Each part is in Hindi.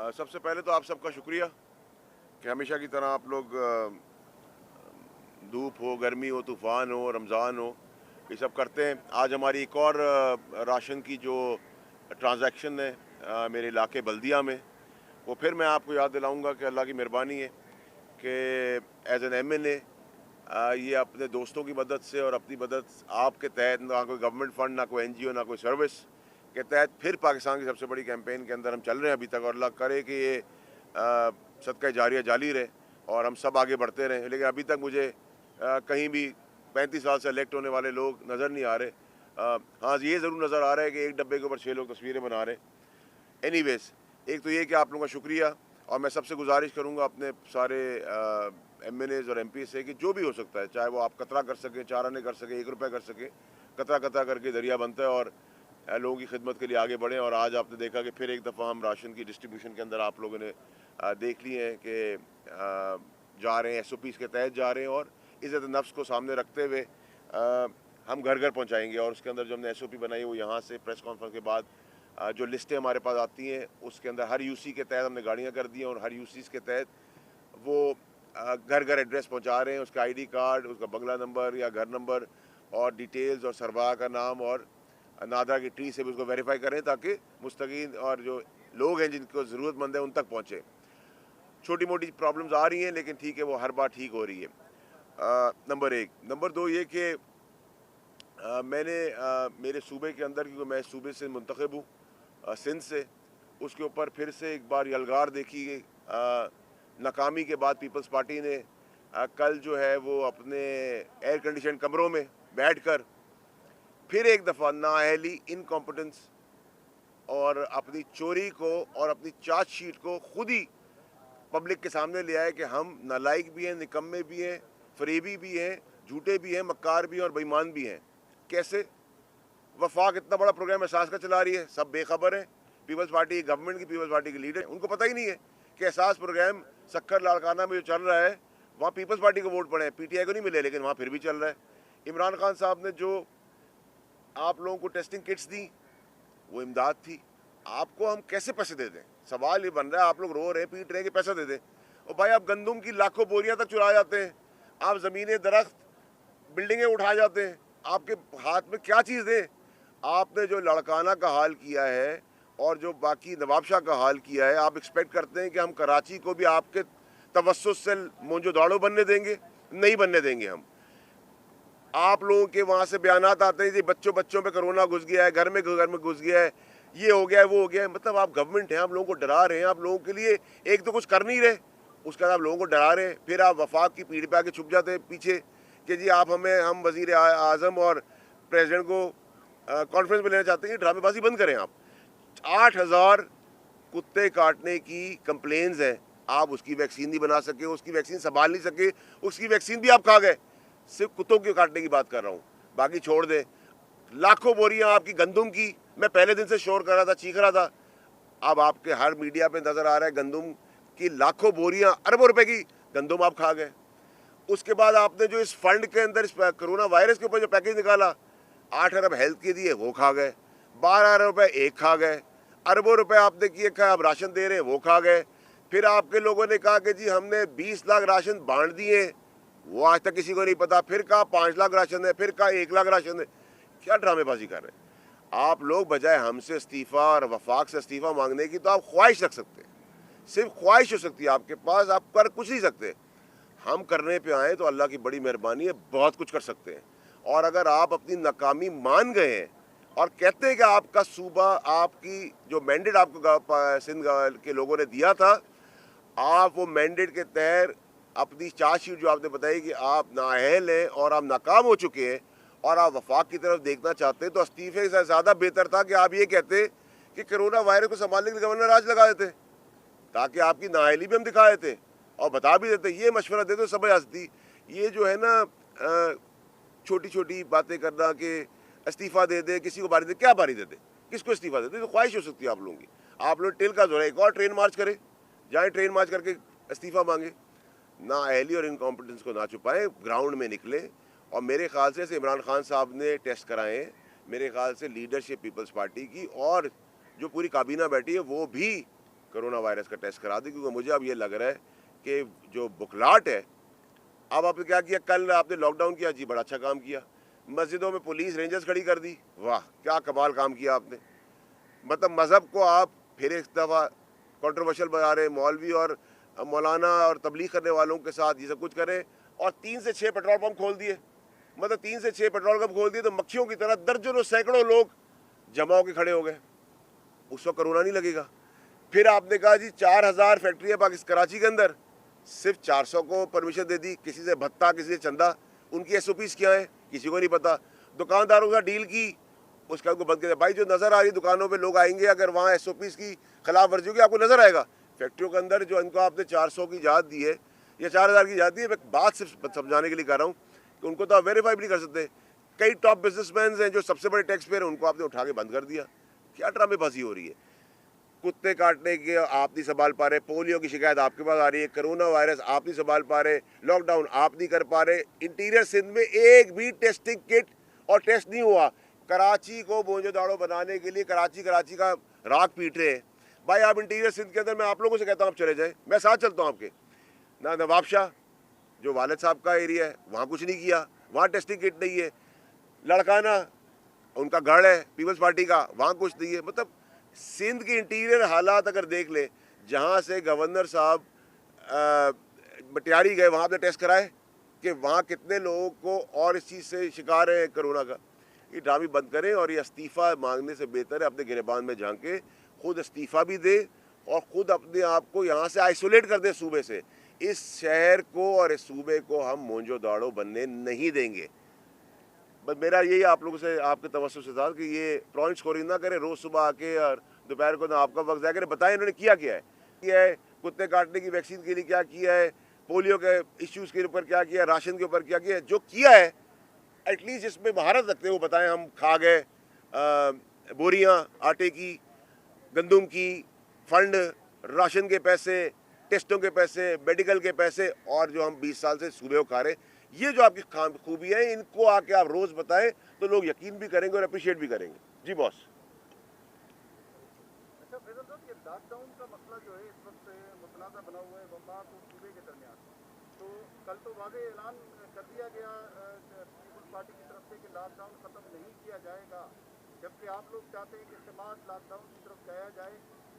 सबसे पहले तो आप सबका शुक्रिया कि हमेशा की तरह आप लोग धूप हो, गर्मी हो, तूफ़ान हो, रमज़ान हो, ये सब करते हैं। आज हमारी एक और राशन की जो ट्रांज़ैक्शन है मेरे इलाके बल्दिया में, वो फिर मैं आपको याद दिलाऊँगा कि अल्लाह की मेहरबानी है कि एज़ एन एमएनए ये अपने दोस्तों की मदद से और अपनी मदद आपके तहत, ना कोई गवर्नमेंट फ़ंड, ना कोई एनजीओ, ना कोई सर्विस के तहत, फिर पाकिस्तान की सबसे बड़ी कैंपेन के अंदर हम चल रहे हैं अभी तक। और अल्लाह करे कि ये सदका जारिया जारी रहे और हम सब आगे बढ़ते रहें। लेकिन अभी तक मुझे कहीं भी 35 साल से इलेक्ट होने वाले लोग नज़र नहीं आ रहे। हाँ, ये ज़रूर नज़र आ रहा है कि एक डब्बे के ऊपर 6 लोग तस्वीरें बना रहे हैं। एनीवेज़, एक तो ये कि आप लोगों का शुक्रिया, और मैं सबसे गुजारिश करूँगा अपने सारे एमएनएज़ और एमपी से कि जो भी हो सकता है, चाहे वो आप कतरा कर सकें, 4 आने कर सकें, 1 रुपये कर सकें, कतरा कतरा करके दरिया बनता है और लोगों की खिदमत के लिए आगे बढ़ें। और आज आपने देखा कि फिर एक दफ़ा हम राशन की डिस्ट्रीब्यूशन के अंदर आप लोगों ने देख लिए हैं कि जा रहे हैं, एसओपीज़ के तहत जा रहे हैं, और इज़्ज़त नफ्स को सामने रखते हुए हम घर घर पहुंचाएंगे। और उसके अंदर जो हमने एसओपी बनाई वो यहाँ से प्रेस कॉन्फ्रेंस के बाद जो लिस्टें हमारे पास आती हैं उसके अंदर हर यूसी के तहत हमने गाड़ियाँ कर दी हैं, और हर यूसीज़ के तहत वो घर घर एड्रेस पहुंचा रहे हैं, उसका आईडी कार्ड, उसका बंगला नंबर या घर नंबर और डिटेल्स और सरबराह का नाम और नादरा की ट्री से भी उसको वेरीफाई करें ताकि मुस्तकीन और जो लोग हैं जिनको ज़रूरतमंद है उन तक पहुँचे। छोटी मोटी प्रॉब्लम्स आ रही हैं लेकिन ठीक है, वो हर बार ठीक हो रही है। नंबर एक। नंबर दो ये कि मैंने मेरे सूबे के अंदर, क्योंकि मैं सूबे से मुंतखब हूँ सिंध से, उसके ऊपर फिर से एक बार यलगार देखी गई। नाकामी के बाद पीपल्स पार्टी ने कल जो है वो अपने एयर कंडीशन कमरों में बैठकर फिर एक दफ़ा नाअहली, इनकॉम्पिटेंस और अपनी चोरी को और अपनी चार्जशीट को खुद ही पब्लिक के सामने ले आए कि हम नालायक भी हैं, निकम्मे भी हैं, फरेबी भी हैं, झूठे भी हैं, मक्कार भी हैं और बेईमान भी हैं। कैसे? वफाक इतना बड़ा प्रोग्राम एहसास का चला रही है, सब बेखबर हैं। पीपल्स पार्टी गवर्नमेंट की, पीपल्स पार्टी के लीडर, उनको पता ही नहीं है कि एहसास प्रोग्राम सक्कर लाड़काना में जो चल रहा है वहाँ पीपल्स पार्टी को वोट पड़े हैं, पीटीआई को नहीं मिले, लेकिन वहाँ फिर भी चल रहा है। इमरान खान साहब ने जो आप लोगों को टेस्टिंग किट्स दी वो इमदाद थी, आपको हम कैसे पैसे दे दें? सवाल ये बन रहा है, आप लोग रो रहे हैं, पीट रहे हैं कि पैसा दे दें। और भाई, आप गंदुम की लाखों बोरियां तक चुरा जाते हैं, आप ज़मीनें, दरख्त, बिल्डिंगें उठा जाते हैं, आपके हाथ में क्या चीज़ है? आपने जो लड़काना का हाल किया है और जो बाकी नवाबशाह का हाल किया है, आप एक्सपेक्ट करते हैं कि हम कराची को भी आपके तवस्सुस से मोंजोदाड़ो बनने देंगे? नहीं बनने देंगे हम। आप लोगों के वहाँ से बयानात आते हैं जी बच्चों पे कोरोना घुस गया है, घर में घुस गया है, ये हो गया है, वो हो गया है। मतलब आप गवर्नमेंट हैं, आप लोगों को डरा रहे हैं, आप लोगों के लिए एक तो कुछ कर नहीं रहे, उसके बाद आप लोगों को डरा रहे हैं। फिर आप वफाक की पीठ पे आके छुप जाते हैं पीछे कि जी आप हम वज़ीर आज़म और प्रेसिडेंट को कॉन्फ्रेंस में लेना चाहते हैं। ड्रामेबाजी बंद करें आप। 8,000 कुत्ते काटने की कंप्लेंट्स हैं, आप उसकी वैक्सीन नहीं बना सके, उसकी वैक्सीन संभाल नहीं सके, उसकी वैक्सीन भी आप खा गए। सिर्फ कुत्तों के काटने की बात कर रहा हूँ, बाकी छोड़ दे। लाखों बोरियां आपकी गंदुम की, मैं पहले दिन से शोर कर रहा था, चीख रहा था, अब आपके हर मीडिया पे नज़र आ रहा है गंदुम की लाखों बोरियां, अरबों रुपए की गंदुम आप खा गए। उसके बाद आपने जो इस फंड के अंदर, इस कोरोना वायरस के ऊपर जो पैकेज निकाला, 8 अरब हेल्थ के दिए, वो खा गए। 12 अरब रुपए एक खा गए। अरबों रुपए आपने किए खा, अब राशन दे रहे हैं, वो खा गए। फिर आपके लोगों ने कहा कि जी हमने 20 लाख राशन बांट दिए, वो आज तक किसी को नहीं पता। फिर कहा 5 लाख राशन है, फिर कहा 1 लाख राशन है। क्या ड्रामेबाजी कर रहे हैं आप लोग? बजाय हमसे इस्तीफ़ा और वफाक से इस्तीफ़ा मांगने की तो आप ख्वाहिश रख सकते हैं, सिर्फ ख्वाहिश हो सकती है आपके पास, आप कर कुछ नहीं सकते। हम करने पे आए तो अल्लाह की बड़ी मेहरबानी है, बहुत कुछ कर सकते हैं। और अगर आप अपनी नाकामी मान गए हैं और कहते हैं कि आपका सूबा, आपकी जो मैंडेट आपको सिंध के लोगों ने दिया था, आप वो मैंडेट के तहत अपनी चार्जशीट जो आपने बताई कि आप नाअहल हैं और आप नाकाम हो चुके हैं और आप वफाक की तरफ देखना चाहते हैं, तो इस्तीफे से ज़्यादा बेहतर था कि आप ये कहते कि कोरोना वायरस को संभालने के लिए गवर्नर राज लगा देते, ताकि आपकी नाअहली भी हम दिखा देते और बता भी देते। ये मशवरा देते तो सब आती। ये जो है ना छोटी छोटी बातें करना कि इस्तीफ़ा दे दे, किसी को बारी दे, क्या बारी दे दे, किसको इस्तीफ़ा दे दे? तो ख्वाहिश हो सकती है आप लोगों की। आप लोग टेल का जोर है, एक और ट्रेन मार्च करें, जाए ट्रेन मार्च करके इस्तीफ़ा मांगे। ना अहली और इनकॉम्पिटेंस को ना छुपाएं, ग्राउंड में निकले। और मेरे ख्याल से इमरान खान साहब ने टेस्ट कराए हैं, मेरे ख्याल से लीडरशिप पीपल्स पार्टी की और जो पूरी काबीना बैठी है वो भी कोरोना वायरस का टेस्ट करा दें, क्योंकि मुझे अब ये लग रहा है कि जो बुखलाहट है, अब आपने क्या किया, कल आपने लॉकडाउन किया जी, बड़ा अच्छा काम किया, मस्जिदों में पुलिस रेंजर्स खड़ी कर दी, वाह क्या कमाल काम किया आपने। मतलब मज़हब को आप फिर एक दफ़ा कंट्रोवर्शियल बना रहे, मौलवी और मौलाना और तबलीग करने वालों के साथ ये सब कुछ करें, और 3 से 6 पेट्रोल पंप खोल दिए। मतलब 3 से 6 पेट्रोल पंप खोल दिए तो मक्खियों की तरह दर्जनों सैकड़ों लोग जमा होकर खड़े हो गए, उस वक्त कोरोना नहीं लगेगा। फिर आपने कहा जी 4000 फैक्ट्रियाँ पाकिस्तान कराची के अंदर, सिर्फ 400 को परमिशन दे दी, किसी से भत्ता किसी से चंदा, उनकी एसओपीज़ क्या है किसी को नहीं पता। दुकानदारों का डील की, उसका को बंद कर दिया। भाई जो नज़र आ रही दुकानों पे लोग आएंगे, अगर वहाँ एसओपीज़ की खिलाफ वर्जी होगी आपको नज़र आएगा। फैक्ट्रियों के अंदर जो इनको आपने 400 की इजाज़त दी है या 4000 की इजाज़त दी है, मैं बात सिर्फ समझाने के लिए कर रहा हूँ कि उनको तो आप वेरीफाई भी नहीं कर सकते। कई टॉप बिजनेसमैन हैं जो सबसे बड़े टैक्स पेयर हैं, उनको आपने उठा के बंद कर दिया। क्या ड्रामेबाजी हो रही है। कुत्ते काटने के आप नहीं संभाल पा रहे, पोलियो की शिकायत आपके पास आ रही है, कोरोना वायरस आप नहीं संभाल पा रहे, लॉकडाउन आप नहीं कर पा रहे। इंटीरियर सिंध में एक भी टेस्टिंग किट और टेस्ट नहीं हुआ। कराची को मोंजोदाड़ो बनाने के लिए कराची का राग पीट रहे हैं। भाई आप इंटीरियर सिंध के अंदर, मैं आप लोगों से कहता हूँ आप चले जाए, मैं साथ चलता हूँ आपके। ना नवाबशाह जो वालिद साहब का एरिया है वहाँ कुछ नहीं किया, वहाँ टेस्टिंग किट नहीं है। लड़काना उनका गढ़ है पीपल्स पार्टी का, वहाँ कुछ नहीं है। मतलब सिंध के इंटीरियर हालात अगर देख ले, जहाँ से गवर्नर साहब मटियारी गए वहाँ पे टेस्ट कराए कि वहाँ कितने लोगों को और इस चीज़ से शिकार है कोरोना का। ये ड्रामे बंद करें और ये इस्तीफ़ा मांगने से बेहतर है अपने गिरबान में झांके, खुद इस्तीफ़ा भी दे और ख़ुद अपने आप को यहाँ से आइसोलेट कर दे सूबे से। इस शहर को और इस सूबे को हम मोंजोदाड़ो बनने नहीं देंगे। बस मेरा यही आप लोगों से, आपके तवज्जो से था कि ये पॉइंट स्कोरिंग ना करें, रोज़ सुबह आके और दोपहर को ना आपका वक्त जाए करें, बताएं इन्होंने किया क्या है, कुत्ते काटने की वैक्सीन के लिए क्या किया है, पोलियो के इश्यूज़ के ऊपर क्या किया, राशन के ऊपर क्या किया, जो किया है एटलीस्ट जिसमें महारत रखते हो बताएं। हम खा गए बोरियां आटे की, गंदम की, फंड, राशन के पैसे, टेस्टों के पैसे, मेडिकल के पैसे, और जो हम 20 साल से सूबे को खा रहे, ये जो आपकी खूबी है, इनको आके आप रोज़ बताएं तो लोग यकीन भी करेंगे और अप्रिशिएट भी करेंगे। जी बॉस। अच्छा फैजल साहब, ये लॉकडाउन का मसला जो है इस वक्त मुतनाज़ा बना हुआ है वफाक और सूबे के दरमियान। तो कल तो वाज़ेह ऐलान कर दिया गया पीपल्स पार्टी की तरफ से कि लॉकडाउन ख़त्म नहीं किया जाएगा, जबकि आप लोग चाहते हैं कि इस्तेमाल लॉकडाउन की तरफ जाया जाए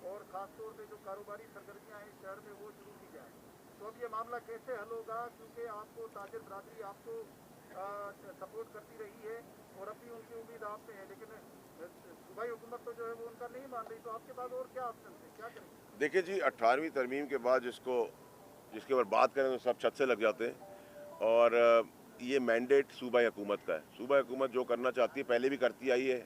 और ख़ासतौर पर जो कारोबारी सरगर्मियाँ हैं शहर में वो शुरू की जाए। तो अब ये मामला कैसे हल होगा, क्योंकि आपको ताजिर बरादरी आपको सपोर्ट करती रही है और अब भी उनकी उम्मीद आप पे है, लेकिन सूबाई हुकूमत तो जो है वो उनका नहीं मान रही। तो आपके पास और क्या ऑप्शन है, क्या करेंगे? देखिए जी, 18वीं तरमीम के बाद जिसके ऊपर बात करें तो सब छत से लग जाते हैं। और ये मैंडेट सूबाई हुकूमत का है। सूबाई हुकूमत जो करना चाहती है पहले भी करती आई है,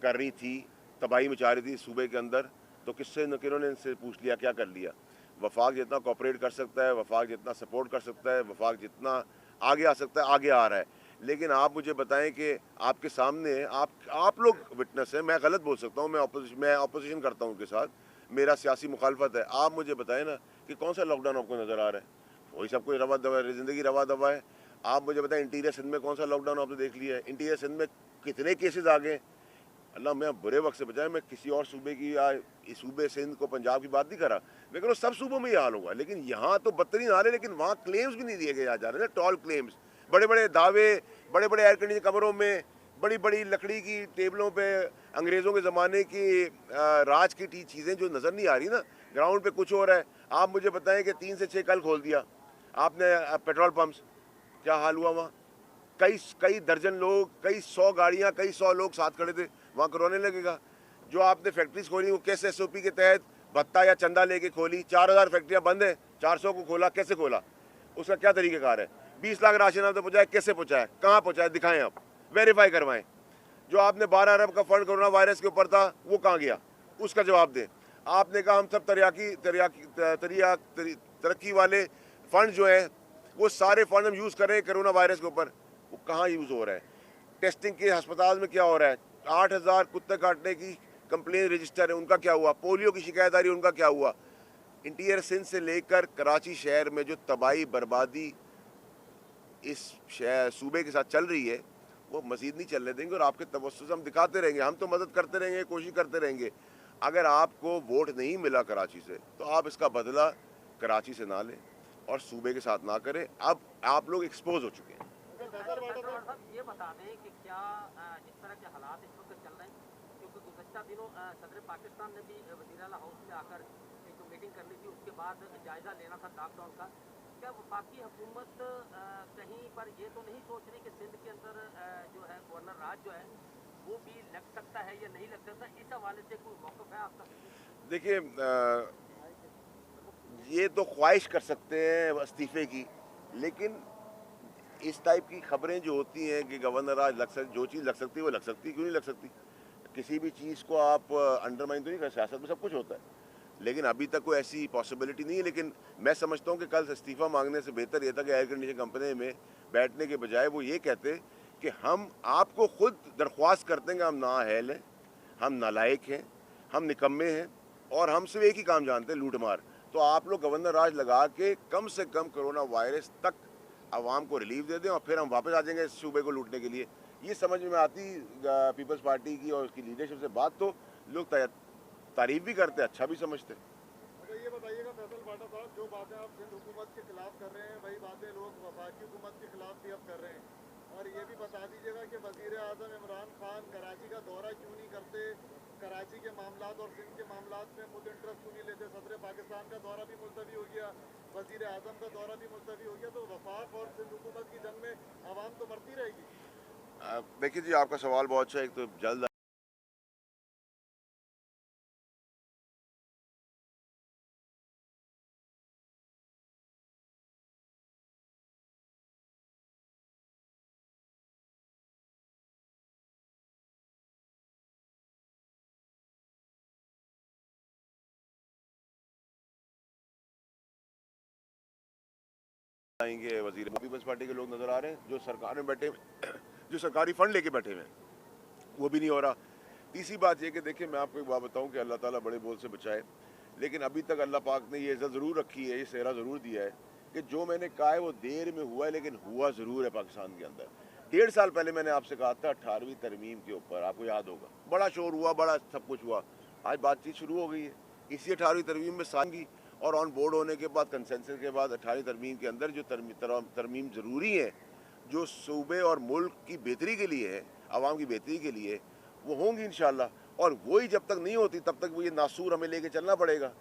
कर रही थी, तबाही मचा रही थी सूबे के अंदर, तो किससे न किन्होंने इनसे पूछ लिया क्या कर लिया। वफाक जितना कोऑपरेट कर सकता है, वफाक जितना सपोर्ट कर सकता है, वफाक जितना आगे आ सकता है आगे आ रहा है। लेकिन आप मुझे बताएं कि आपके सामने आप लोग विटनेस हैं, मैं गलत बोल सकता हूँ, मैं अपोजिशन करता हूँ उनके साथ, मेरा सियासी मुखालफत है। आप मुझे बताएं ना कि कौन सा लॉकडाउन आपको नज़र आ रहा है, वही सब कुछ रवा दवा है, ज़िंदगी रवा दवा है। आप मुझे बताएं इंटीरियर सिंध में कौन सा लॉकडाउन आपने देख लिया है, इंटीरियर सिंध में कितने केसेस आ गए। अल्लाह मैं बुरे वक्त से बचाए, मैं किसी और सूबे की या इस सूबे सिंध को पंजाब की बात नहीं कर रहा, मैं कह रहा हूँ सब सूबों में ये हाल होगा। लेकिन यहाँ तो बदतरीन हाल है, लेकिन वहाँ क्लेम्स भी नहीं दिए गए जा रहे हैं, टॉल क्लेम्स, बड़े बड़े दावे, बड़े बड़े एयर कंडीशन कमरों में, बड़ी बड़ी लकड़ी की टेबलों पे अंग्रेज़ों के ज़माने की राज की चीज़ें जो नज़र नहीं आ रही ना, ग्राउंड पे कुछ हो रहा है। आप मुझे बताएं कि 3 से 6 कल खोल दिया आपने पेट्रोल पम्प्स, क्या हाल हुआ वहाँ। कई दर्जन लोग, कई 100 गाड़ियाँ, कई 100 लोग साथ खड़े थे, वहाँ कोरोना लगेगा। जो आपने फैक्ट्रीज खोली वो कैसे एसओपी के तहत भत्ता या चंदा लेके खोली। 4000 फैक्ट्रियाँ बंद हैं, 400 को खोला, कैसे खोला, उसका क्या तरीक़ेकार है। 20 लाख राशन आपने पहुँचाया, कैसे पहुँचाया, कहाँ पहुँचाया, दिखाएं आप, वेरीफाई करवाएं। जो आपने 12 अरब का फंड कोरोना वायरस के ऊपर था वो कहाँ गया, उसका जवाब दें। आपने कहा हम सब तरक्की वाले फंड जो है वो सारे फंड हम यूज़ करें कोरोना वायरस के ऊपर, वो कहाँ यूज़ हो रहा है। टेस्टिंग के अस्पताल में क्या हो रहा है, 8000 कुत्ते काटने की कंप्लेन रजिस्टर है, उनका क्या हुआ। पोलियो की शिकायत आ रही है, उनका क्या हुआ। इंटीरियर सिंध से लेकर कराची शहर में जो तबाही बर्बादी इस शहर सूबे के साथ चल रही है वो मज़ीद नहीं चलने देंगे और आपके तवज्जुह से हम दिखाते रहेंगे, हम तो मदद करते रहेंगे, कोशिश करते रहेंगे। अगर आपको वोट नहीं मिला कराची से तो आप इसका बदला कराची से ना लें और सूबे के साथ ना करें। अब आप लोग एक्सपोज हो चुके हैं। ये बता दें कि क्या इस तरह के हालात इस वक्त चल रहे हैं, क्योंकि गुज़श्ता दिनों सदर पाकिस्तान ने भी वज़ीर आला हाउस में आकर एक मीटिंग करनी थी, उसके बाद जायज़ा लेना था लॉकडाउन का। क्या वफाकी हुकूमत कहीं पर ये तो नहीं सोच रही कि सिंध के अंदर जो है गवर्नर राज जो है वो भी लग सकता है या नहीं लग सकता, इस हवाले से कोई मौक़िफ़ है आपका? देखिए, ये तो ख्वाहिश कर सकते हैं इस्तीफ़े की, लेकिन इस टाइप की खबरें जो होती हैं कि गवर्नर आज लग सक जो चीज़ लग सकती है वो लग सकती है, क्यों नहीं लग सकती? किसी भी चीज़ को आप अंडरमाइन तो नहीं कर, सियासत में सब कुछ होता है। लेकिन अभी तक कोई ऐसी पॉसिबिलिटी नहीं है। लेकिन मैं समझता हूँ कि कल इस्तीफ़ा मांगने से बेहतर ये था कि एयर कंडीशन कंपनी में बैठने के बजाय वो ये कहते कि हम आपको खुद दरख्वास्त करते हैं कि हम नाअहल हैं, हम नालायक हैं, हम निकम्मे हैं और हम सिर्फ एक ही काम जानते हैं, लूट मार। तो आप लोग गवर्नर राज लगा के कम से कम कोरोना वायरस तक आवाम को रिलीफ दे दें और फिर हम वापस आ जाएंगे इस सूबे को लूटने के लिए। ये समझ में आती पीपल्स पार्टी की और उसकी लीडरशिप से बात, तो लोग तारीफ भी करते, अच्छा भी समझते। अच्छा ये बताइएगा फैसल बाटा साहब, जो बातें आप सिंध हुकूमत के खिलाफ कर रहे हैं वही बातें लोग वफाकी हुकूमत के खिलाफ भी अब कर रहे हैं। और ये भी बता दीजिएगा कि वज़ीर आज़म इमरान खान कराची का दौरा क्यों नहीं करते, कराची के मामलात और सिंध के मामलात में खुद इंटरेस्ट क्यों नहीं लेते। सदर पाकिस्तान का दौरा भी मुलतवी हो गया, वज़ीर आज़म का दौरा भी मुलतवी हो गया, तो वफाक और सिंध हुकूमत की जंग में आवाम तो मरती रहेगी। देखिए जी, आपका सवाल बहुत अच्छा है। एक तो जल्द आएंगे वजीर, पीपल्स पार्टी के लोग नजर आ रहे हैं जो सरकार में बैठे जो सरकारी फंड लेके बैठे हुए हैं, वो भी नहीं हो रहा। तीसरी बात ये कि देखिए, मैं आपको एक बात बताऊं कि अल्लाह ताला बड़े बोल से बचाए, लेकिन अभी तक अल्लाह पाक ने ये इज़्ज़त ज़रूर रखी है, ये सेहरा ज़रूर दिया है कि जो मैंने कहा है वो देर में हुआ है, लेकिन हुआ ज़रूर है पाकिस्तान के अंदर। 1.5 साल पहले मैंने आपसे कहा था 18वीं तरमीम के ऊपर, आपको याद होगा, बड़ा शोर हुआ, बड़ा सब कुछ हुआ। आज बातचीत शुरू हो गई है इसी 18वीं तरमीम में सानगी और ऑन बोर्ड होने के बाद, कंसेंसस के बाद 18वीं तरमीम के अंदर जो तरमीम ज़रूरी है, जो सूबे और मुल्क की बेहतरी के लिए है, आवाम की बेहतरी के लिए, वो होंगी इंशाल्लाह। और वही जब तक नहीं होती तब तक वो ये नासूर हमें लेके चलना पड़ेगा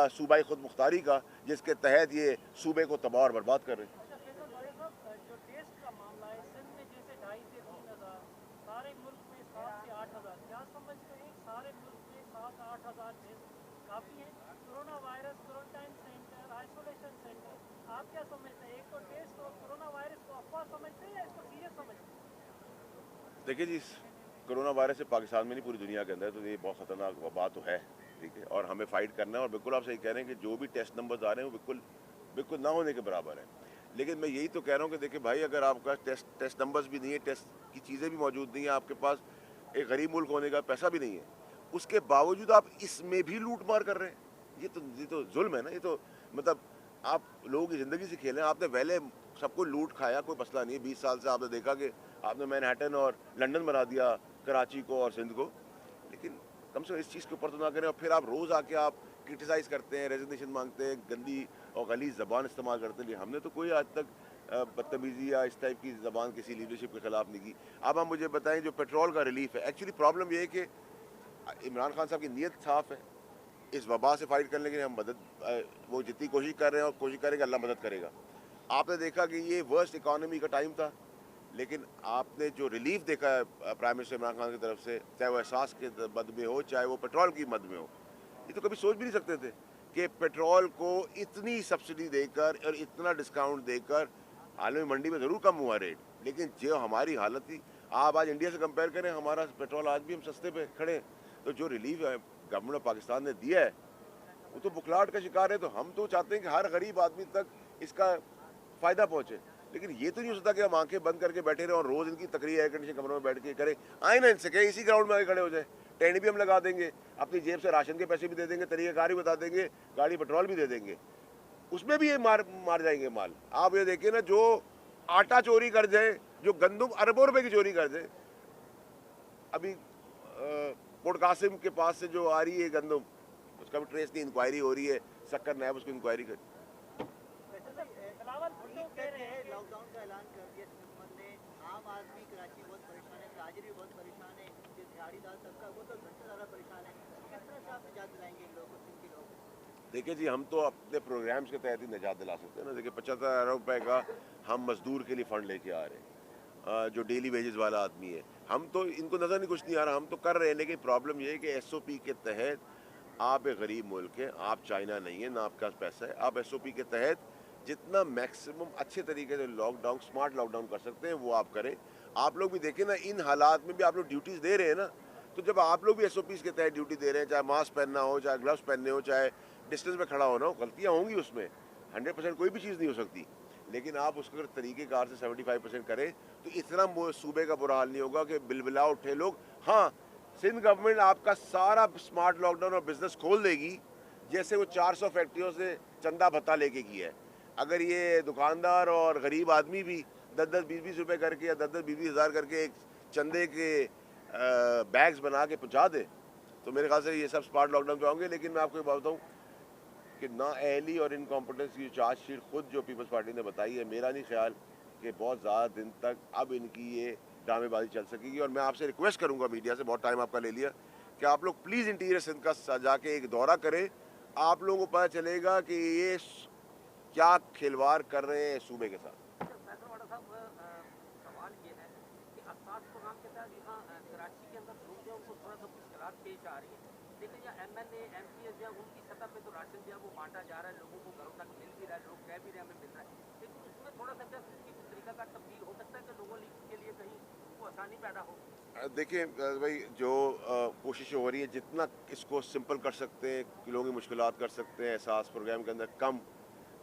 सूबाई खुद मुख्तारी का, जिसके तहत ये सूबे को तबाह और बर्बाद कर रहे हैं। अच्छा फैसल भाई साहब, जो टेस्ट का मामला है, सिंध में जैसे 2.5 से 3,000, सारे मुल्क में 7 से 8,000, क्या समझते हैं सारे मुल्क में 7-8,000 टेस्ट काफ़ी हैं? Corona virus quarantine centre, isolation centre, आप क्या समझते हैं? एक तो टेस्ट और कोरोना वायरस को अफवाह समझते हैं या इसको सीरियस समझते हैं? देखिए जी, कोरोना वायरस से पाकिस्तान में नहीं पूरी दुनिया के अंदर, तो ये बहुत ख़तरनाक वबा तो है, ठीक है, और हमें फ़ाइट करना है। और बिल्कुल आप सही कह रहे हैं कि जो भी टेस्ट नंबर्स आ रहे हैं वो बिल्कुल बिल्कुल ना होने के बराबर है। लेकिन मैं यही तो कह रहा हूँ कि देखिए भाई, अगर आपका टेस्ट नंबर्स भी नहीं है, टेस्ट की चीज़ें भी मौजूद नहीं है, आपके पास एक गरीब मुल्क होने का पैसा भी नहीं है, उसके बावजूद आप इसमें भी लूट मार कर रहे हैं, ये तो जुल्म है ना। ये तो मतलब आप लोगों की ज़िंदगी से खेलें। आपने पहले सबको लूट खाया, कोई मसला नहीं है। 20 साल से आपने देखा कि आपने मैनहट्टन और लंदन बना दिया, कराची को और सिंध को, लेकिन कम से कम इस चीज़ के ऊपर तो ना करें। और फिर आप रोज़ आके आप क्रिटिसाइज़ करते हैं, रेजिग्नेशन मांगते हैं, गंदी और गलीज़ ज़बान इस्तेमाल करते हैं। हमने तो कोई आज तक बदतमीज़ी या इस टाइप की ज़बान किसी लीडरशिप के ख़िलाफ़ नहीं की। अब आप मुझे बताएं, जो पेट्रोल का रिलीफ है, एक्चुअली प्रॉब्लम ये है कि इमरान खान साहब की नीयत साफ़ है, इस वबा से फाइट करने के लिए हम वो जितनी कोशिश कर रहे हैं और कोशिश करेंगे, अल्लाह मदद करेगा। आपने देखा कि ये वर्स्ट इकॉनमी का टाइम था, लेकिन आपने जो रिलीफ देखा है प्राइम मिनिस्टर इमरान खान की तरफ से, चाहे वो एहसास के मद में हो, चाहे वो पेट्रोल की मद में हो, ये तो कभी सोच भी नहीं सकते थे कि पेट्रोल को इतनी सब्सिडी देकर और इतना डिस्काउंट देकर, आलमी मंडी में ज़रूर कम हुआ रेट, लेकिन जो हमारी हालत थी, आप आज इंडिया से कंपेयर करें, हमारा पेट्रोल आज भी हम सस्ते पे खड़े हैं। तो जो रिलीफ गवर्नमेंट ऑफ पाकिस्तान ने दिया है, वो तो बुखलाहट का शिकार है। तो हम तो चाहते हैं कि हर गरीब आदमी तक इसका फ़ायदा पहुँचे, लेकिन ये तो नहीं हो सकता कि हम आंखें बंद करके बैठे रहें और रोज़ इनकी तकरीर एयर कंडीशन कमरों में बैठ के करें। आए ना इनसे कहें, इसी ग्राउंड में आके खड़े हो जाए, टेंट भी हम लगा देंगे, अपनी जेब से राशन के पैसे भी दे देंगे, तरीक़ेकार भी बता देंगे, गाड़ी पेट्रोल भी दे देंगे, उसमें भी ये मार जाएंगे माल। आप ये देखिए ना, जो आटा चोरी कर जाए, जो गंदम अरबों रुपए की चोरी कर जाए। अभी पोर्ट कासिम के पास से जो आ रही है गंदम, उसका भी ट्रेस नहीं, इंक्वायरी हो रही है, सक्कर नायब उसको इंक्वायरी कर। लॉकडाउन का ऐलान कर दिया हुकूमत ने, आम आदमी कराची बहुत परेशान है, ताजिर भी बहुत परेशान है, जो दिहाड़ीदार तबका वो तो सबसे ज़्यादा परेशान है। किस तरह से आप निजात दिलाएंगे इन लोगों को, सिंध के लोगों को? देखिए जी, हम तो अपने प्रोग्राम्स के तहत ही निजात दिला सकते हैं ना। देखिए 75,000 रुपये का हम मजदूर के लिए फ़ंड लेके आ रहे हैं, जो डेली वेजेस वाला आदमी है। हम तो इनको नज़र नहीं, कुछ नहीं आ रहा, हम तो कर रहे हैं। लेकिन प्रॉब्लम ये है कि SOP के तहत आप एक गरीब मुल्क है, आप चाइना नहीं है, ना आपके पास पैसा है, आप SOP के तहत जितना मैक्सिमम अच्छे तरीके से लॉकडाउन, स्मार्ट लॉकडाउन कर सकते हैं वो आप करें। आप लोग भी देखें ना, इन हालात में भी आप लोग ड्यूटीज़ दे रहे हैं ना, तो जब आप लोग भी SOPs के तहत ड्यूटी दे रहे हैं, चाहे मास्क पहनना हो, चाहे ग्लव्स पहनने हो, चाहे डिस्टेंस में खड़ा होना हो, गलतियाँ होंगी उसमें, 100% कोई भी चीज़ नहीं हो सकती, लेकिन आप उसको अगर तरीक़ेकार से 75% करें तो इतना सूबे का बुरा हाल नहीं होगा कि बिलबिला उठे लोग। हाँ, सिंध गवर्नमेंट आपका सारा स्मार्ट लॉकडाउन और बिज़नेस खोल देगी, जैसे वो 400 फैक्ट्रियों से चंदा भत्ता लेके किया है। अगर ये दुकानदार और गरीब आदमी भी 10-10, 20-20 रुपये करके या 10-10, 20-20 हज़ार करके एक चंदे के बैग्स बना के पहुँचा दे, तो मेरे ख्याल से ये सब स्मार्ट लॉकडाउन पे होंगे। लेकिन मैं आपको एक बात बताऊँ कि नाअहली और इनकॉम्पिटेंस की चार्जशीट खुद जो पीपल्स पार्टी ने बताई है, मेरा नहीं ख्याल कि बहुत ज़्यादा दिन तक अब इनकी ये ड्रामेबाजी चल सकेगी। और मैं आपसे रिक्वेस्ट करूँगा, मीडिया से बहुत टाइम आपका ले लिया, कि आप लोग प्लीज़ इंटीरियर सिंध का जाके एक दौरा करें, आप लोगों को पता चलेगा कि ये क्या खिलवाड़ कर रहे हैं सूबे के साथ। फैसलवाड़ा साहब, सवाल ये है कि असास प्रोग्राम के तहत यहाँ कराची के अंदर लोग जो है उनको थोड़ा सा मुश्किलात पेश आ रही है, लेकिन यहाँ MLA MPs जो है उनकी सतह पे तो राशन जो है वो बांटा जा रहा है, लोगों को घरों तक मिल भी रहा है, लोग कह भी रहे हैं हमें मिल रहा है, लेकिन उसमें थोड़ा सा क्या तरीका का तब्दील हो सकता है कि लोगों के लिए कहीं वो आसानी पैदा हो। देखिए भाई, जो कोशिशें हो रही है, जितना इसको सिंपल कर सकते हैं, लोगों की मुश्किलात कर सकते हैं एहसास प्रोग्राम के अंदर कम,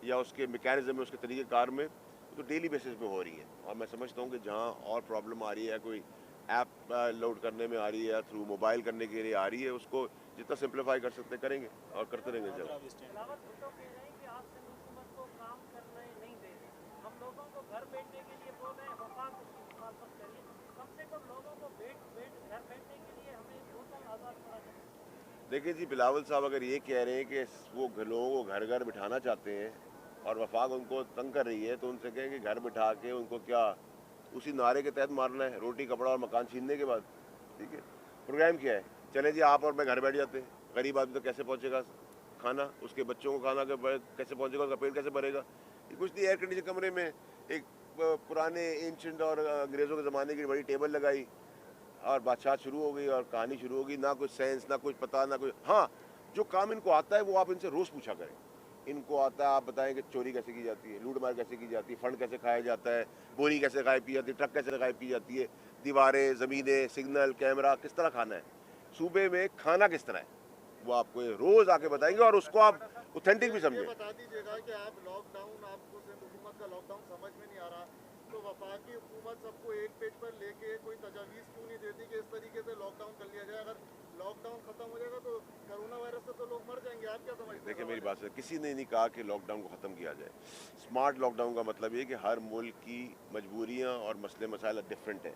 या उसके मैकेनिज्म में, उसके तरीक़ेकार में, तो डेली बेसिस पे हो रही है। और मैं समझता हूँ कि जहाँ और प्रॉब्लम आ रही है, कोई ऐप लोड करने में आ रही है या थ्रू मोबाइल करने के लिए आ रही है, उसको जितना सिंप्लीफाई कर सकते करेंगे और करते रहेंगे। जब देखिए जी, बिलावल साहब अगर ये कह रहे हैं कि वो लोगों को घर घर बिठाना चाहते हैं और वफाक उनको तंग कर रही है, तो उनसे कहें कि घर बिठा के उनको क्या उसी नारे के तहत मारना है, रोटी कपड़ा और मकान छीनने के बाद। ठीक है, प्रोग्राम क्या है? चले जी, आप और मैं घर बैठ जाते हैं, गरीब आदमी तो कैसे पहुँचेगा खाना, उसके बच्चों को खाना कैसे पहुँचेगा, उसका पेट कैसे भरेगा? ये कुछ नहीं, एयर कंडीशन कमरे में एक पुराने एंशेंट और अंग्रेज़ों के ज़माने की बड़ी टेबल लगाई और बादशाह शुरू हो गई और कहानी शुरू हो गई। ना कुछ सेंस, ना कुछ पता, ना कुछ। हाँ, जो काम इनको आता है वो आप इनसे रोज़ पूछा करें। इनको आता है, आप बताएं कि चोरी कैसे की जाती है, लूट मार कैसे की जाती है, फंड कैसे खाया जाता है, बोरी कैसे गायब की जाती है, ट्रक कैसे गायब की जाती है, दीवारें, ज़मीनें, सिग्नल, कैमरा किस तरह खाना है, सूबे में खाना किस तरह है, वो आपको रोज़ आके बताएंगे और उसको आप ऑथेंटिक भी समझें। बता दीजिएगा कि आप लॉकडाउन, आपको सिंध हुकूमत का लॉकडाउन समझ में नहीं आ रहा, तो वफाकी हुकूमत सबको एक पेज पर लेके कोई तजावीज़ क्यों नहीं देती कि इस तरीके से लॉकडाउन कर लिया जाए? अगर लॉकडाउन खत्म हो जाएगा तो कोरोना वायरस से तो लोग मर जाएंगे। आप क्या समझते हैं? देखिए मेरी बात है, किसी ने नहीं कहा कि लॉकडाउन को ख़त्म किया जाए। स्मार्ट लॉकडाउन का मतलब ये कि हर मुल्क की मजबूरियाँ और मसले मसाइल डिफरेंट है।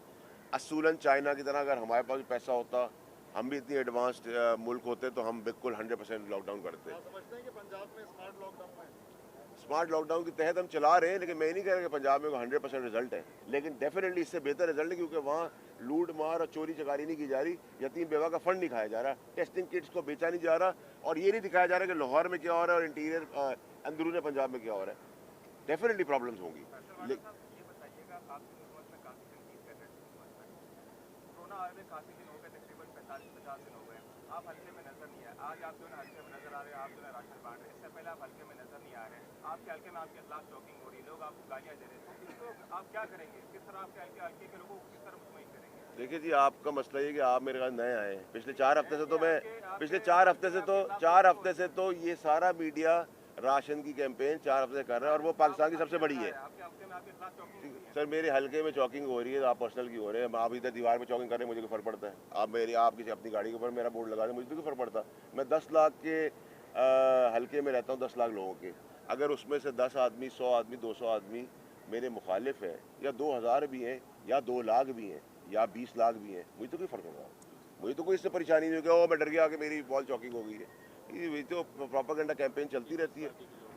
असूलन चाइना की तरह अगर हमारे पास भी पैसा होता, हम भी इतनी एडवांस्ड मुल्क होते, तो हम बिल्कुल 100% लॉकडाउन करते। आप समझते हैं कि पंजाब में स्मार्ट लॉकडाउन है? स्मार्ट लॉकडाउन के तहत हम चला रहे हैं, लेकिन मैं नहीं कह रहा कि पंजाब में 100% रिजल्ट है, लेकिन डेफिनेटली इससे बेहतर रिजल्ट है, क्योंकि वहाँ लूट मार और चोरी चकारी नहीं की जा रही, यतीम बेवा का फंड नहीं खाया जा रहा, टेस्टिंग किट्स को बेचा नहीं जा रहा, और ये नहीं दिखाया जा रहा कि लाहौर में क्या हो रहा है और इंटीरियर अंदरून पंजाब में क्या हो रहा है। डेफिनेटली प्रॉब्लम्स होंगी। आप हल्के में नजर नहीं आए, आज आप जो है हल्के में नजर आ रहे हैं, आप जो है राशन बांट रहे हैं, इससे पहले आप हल्के में नजर नहीं आ रहे हैं, आपके हल्के में आपके खिलाफ चौकिंग हो रही है, लोग आपको गालियां दे रहे हैं, तो इसको आप क्या करेंगे? किस तरह आपके हल्के के लोगों को किस तरह मुतमईन करेंगे? देखिए जी, आपका मसला ये कि आप मेरे पास नए आए हैं। पिछले 4 हफ्ते से तो मैं पिछले 4 हफ्ते से तो ये सारा मीडिया राशन की कैंपेन 4 हफ्ते से कर रहा है, और वो पाकिस्तान की सबसे बड़ी है। सर, मेरे हल्के में चौकिंग हो रही है, आप पर्सनल की हो रहे हैं, आप इधर दीवार में चौकिंग कर रहे हैं, मुझे कोई फ़र्क पड़ता है? आप किसी अपनी गाड़ी के ऊपर मेरा बोर्ड लगा रहे हैं, मुझे तो कोई फ़र्क पड़ता? मैं 10 लाख के हल्के में रहता हूँ, 10 लाख लोगों के। अगर उसमें से 10 आदमी, 100 आदमी, 200 आदमी मेरे मुखालिफ हैं, या 2000 भी हैं, या 2 लाख भी हैं, या 20 लाख भी हैं, मुझे तो कोई फ़र्क नहीं पड़ता। मुझे तो कोई इससे परेशानी नहीं होगी, मैं डर गया कि मेरी बॉल चॉकिंग हो गई है। ये तो प्रोपेगेंडा कैंपेन चलती रहती है।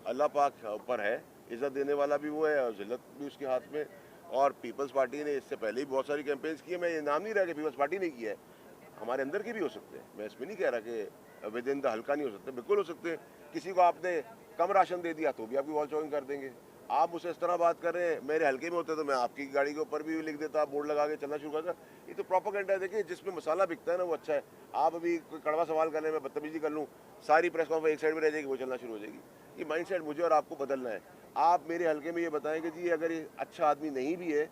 अल्लाह पाक ऊपर है, इज़्ज़त देने वाला भी वो है और ज़िल्लत भी उसके हाथ में। और पीपल्स पार्टी ने इससे पहले ही बहुत सारी कैंपेन्स की है। मैं ये नाम नहीं रहा कि पीपल्स पार्टी ने किया है, हमारे अंदर के भी हो सकते हैं। मैं इसमें नहीं कह रहा कि विद इन द हल्का नहीं हो सकते, बिल्कुल हो सकते हैं। किसी को आपने कम राशन दे दिया तो भी आपकी वॉल चॉकिंग कर देंगे। आप मुझसे इस तरह बात कर रहे हैं, मेरे हल्के में होते तो मैं आपकी गाड़ी के ऊपर भी लिख देता, बोर्ड लगा के चलना शुरू करता। ये तो प्रोपेगेंडा है। देखिए, जिसमें मसाला बिकता है ना वो अच्छा है। आप अभी कोई कड़वा सवाल करने में बदतमीजी कर लूँ, सारी प्रेस कॉन्फ्रेंस एक साइड में रह जाएगी, वो चलना शुरू हो जाएगी। ये माइंडसेट मुझे और आपको बदलना है। आप मेरे हल्के में ये बताएं कि जी अगर ये अच्छा आदमी नहीं भी है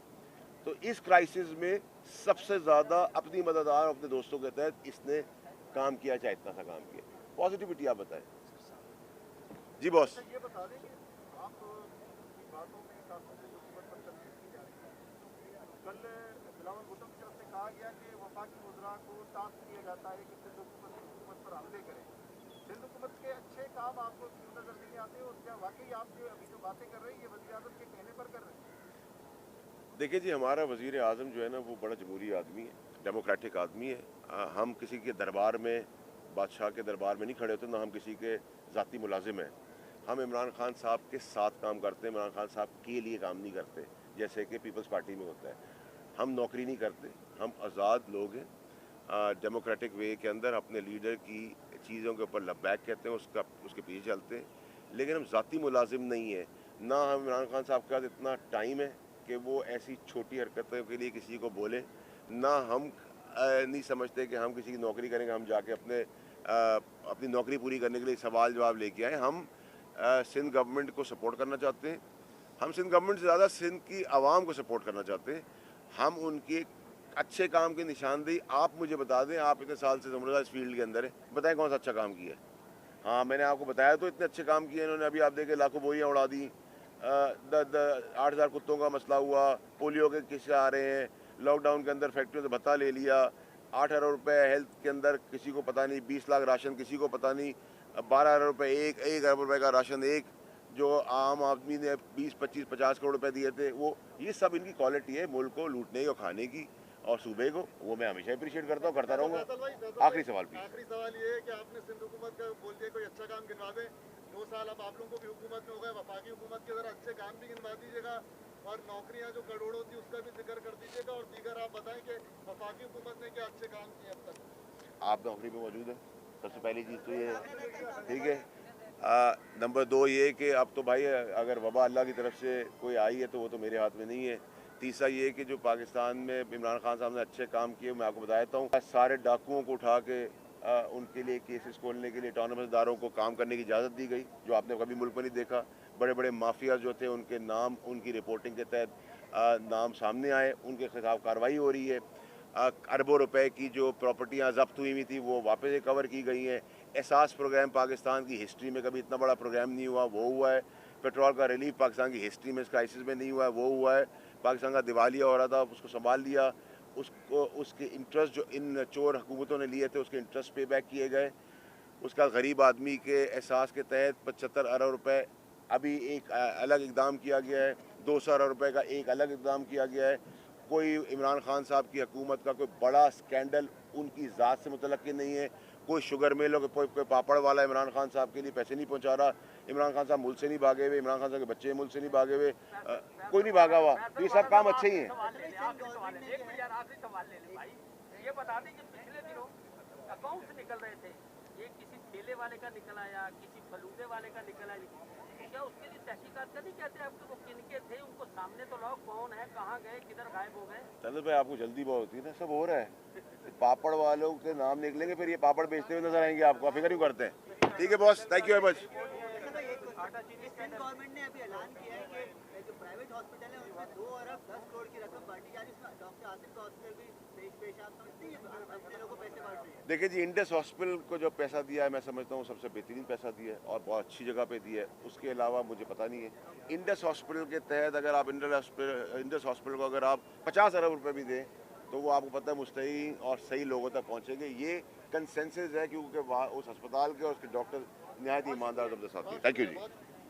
तो इस क्राइसिस में सबसे ज़्यादा अपनी मदद और अपने दोस्तों के तहत इसने काम किया, चाहे इतना सा काम किया। पॉजिटिविटी आप बताएं। जी बॉस। ये बता दें कि आप की बातों में खासतौर से हुकूमत पर तनकीद की जा रही है। कल बिलावल भुट्टो की तरफ से कहा गया कि वफाकी वज़रा को टास्क दिया जाता है कि सिंध हुकूमत पर हमले करें। सिंध हुकूमत के अच्छे काम आपको क्यों नजर नहीं आते और क्या वाकई आप जो अभी जो बातें कर रहे हैं ये वज़ीर आज़म के कहने पर कर रहे हैं? देखिए जी, हमारा वज़ीर आज़म जो है ना वो बड़ा जमहूरी आदमी है, डेमोक्रेटिक आदमी है। हम किसी के दरबार में, बादशाह के दरबार में नहीं खड़े होते, ना हम किसी के ज़ाती मुलाजिम हैं। हम इमरान खान साहब के साथ काम करते हैं, इमरान खान साहब के लिए काम नहीं करते जैसे कि पीपल्स पार्टी में होता है। हम नौकरी नहीं करते, हम आज़ाद लोग हैं। डेमोक्रेटिक वे के अंदर अपने लीडर की चीज़ों के ऊपर लबैक कहते हैं, उसके पीछे चलते हैं। लेकिन हम ज़ाती मुलाजिम नहीं हैं। ना हम इमरान खान साहब के पास इतना टाइम है कि वो ऐसी छोटी हरकतों के लिए किसी को बोले, ना हम नहीं समझते कि हम किसी की नौकरी करेंगे। हम जाके अपनी नौकरी पूरी करने के लिए सवाल जवाब लेके आए। हम सिंध गवर्नमेंट को सपोर्ट करना चाहते हैं। हम सिंध गवर्नमेंट से ज़्यादा सिंध की आवाम को सपोर्ट करना चाहते हैं। हम उनके अच्छे काम की निशानदेही, आप मुझे बता दें, आप इतने साल से ज़ुमरा इस फील्ड के अंदर है, बताएं कौन सा अच्छा काम किया है। हाँ, मैंने आपको बताया तो इतने अच्छे काम किए इन्होंने। अभी आप देखें लाखों बोरियाँ उड़ा दी। 8,000 कुत्तों का मसला हुआ, पोलियो के किस्से आ रहे हैं, लॉकडाउन के अंदर फैक्ट्रियों से भत्ता ले लिया, 8 अरब रुपये हेल्थ के अंदर किसी को पता नहीं, 20 लाख राशन किसी को पता नहीं, 12 अरब रुपये एक अरब रुपये का राशन एक, जो आम आदमी ने 20, 25, 50 करोड़ रुपए दिए थे वो। ये सब इनकी क्वालिटी है मुल्क को लूटने और खाने की और सूबे को। वो मैं हमेशा अप्रिशिएट करता हूँ, करता रहूँगा। आखिरी सवाल प्लीज। आखिरी सवाल ये है कि आपने सिंध हुकूमत का बोल दिया कोई अच्छा काम गिनवा दें। 2 साल अब आप लोगों को भी हुकूमत में हो गए, वफाकी हुकूमत के ज़रा अच्छे काम भी गिनवा दीजिएगा और नौकरियां जो करोड़ों थी उसका भी जिक्र कर दीजिएगा और दीगर आप बताएं कि वफाकी हुकूमत ने क्या अच्छे काम किए अब तक। आप नौकरी में मौजूद हैं, सबसे पहली चीज़ तो ये है, ठीक है। नंबर 2 ये कि अब तो भाई अगर वबा अल्लाह की तरफ से कोई आई है तो वो तो मेरे हाथ में नहीं है। तीसरा ये कि जो पाकिस्तान में इमरान खान साहब ने अच्छे काम किए, मैं आपको बता देता हूँ। सारे डाकुओं को उठा के उनके लिए केसेस खोलने के लिए ऑटोनमस इदारों को काम करने की इजाज़त दी गई, जो आपने कभी मुल्क में नहीं देखा। बड़े बड़े माफिया जो थे उनके नाम उनकी रिपोर्टिंग के तहत नाम सामने आए, उनके खिलाफ कार्रवाई हो रही है। अरबों रुपए की जो प्रॉपर्टियां जब्त हुई थी वो वापस रिकवर की गई हैं। एहसास प्रोग्राम पाकिस्तान की हिस्ट्री में कभी इतना बड़ा प्रोग्राम नहीं हुआ, वो हुआ है। पेट्रोल का रिलीफ पाकिस्तान की हिस्ट्री में इस क्राइसिस में नहीं हुआ है, वो हुआ है। पाकिस्तान का दिवालिया हो रहा था, उसको संभाल लिया। उसको उसके इंटरेस्ट जो इन चोर हुकूमतों ने लिए थे उसके इंटरेस्ट पे बैक किए गए। उसका गरीब आदमी के एहसास के तहत 75 अरब रुपए अभी एक अलग इकदाम किया गया है। 200 अरब रुपए का एक अलग इकदाम किया गया है। कोई इमरान खान साहब की हुकूमत का कोई बड़ा स्कैंडल उनकी ज़ात से मुतल्लिक़ नहीं है। कोई शुगर मिल हो, कोई पापड़ वाला इमरान खान साहब के लिए पैसे नहीं पहुंचा रहा। इमरान खान साहब मुल्क से नहीं भागे हुए, इमरान खान साहब के बच्चे मुल्क से नहीं भागे हुए, कोई नहीं भागा हुआ। तो ये सब काम अच्छे ही हैं। आखिरी सवाल ले ले भाई, ये बता दें कि पिछले दिनों अकाउंट्स निकल रहे थे, ये किसी ठेले वाले का निकल आया, किसी फलूदे वाले का निकल आया, क्या उसके लिए तहकीकात करनी कहते हैं आपको? वो किनके थे, उनको सामने तो लाओ, कौन है, कहाँ गए, किधर गायब हो गए? चलो भाई, आपको जल्दी बहुत होती है ना, सब हो रहा है। पापड़ वालों के नाम निकलेंगे, फिर ये पापड़ बेचते हुए नजर आएंगे आपको, फिक्र क्यों करते हैं। ठीक है boss, thank you very much. Government ने अभी ऐलान किया है कि जो प्राइवेट हॉस्पिटल है उसमें 2 अरब 10 करोड़ की रकम बांटी जा रही है। डॉक्टर आसिफ का हॉस्पिटल भी पेश आप समझते हैं अपने लोगों को पैसे बांट रही है। देखिए जी, इंडस हॉस्पिटल को जो पैसा दिया है मैं समझता हूँ सबसे बेहतरीन पैसा दिया है और बहुत अच्छी जगह पे दिया है। उसके अलावा मुझे पता नहीं है। इंडस हॉस्पिटल के तहत अगर आप इंडस हॉस्पिटल को अगर आप 50 अरब रुपए भी दें तो वो आपको पता है मुस्तहीन और सही लोगों तक पहुँचेंगे। ये कंसेंसस है क्योंकि उस अस्पताल के और उसके डॉक्टर नहायत ईमानदार ज़बरदस्त आदमी। Thank you ji.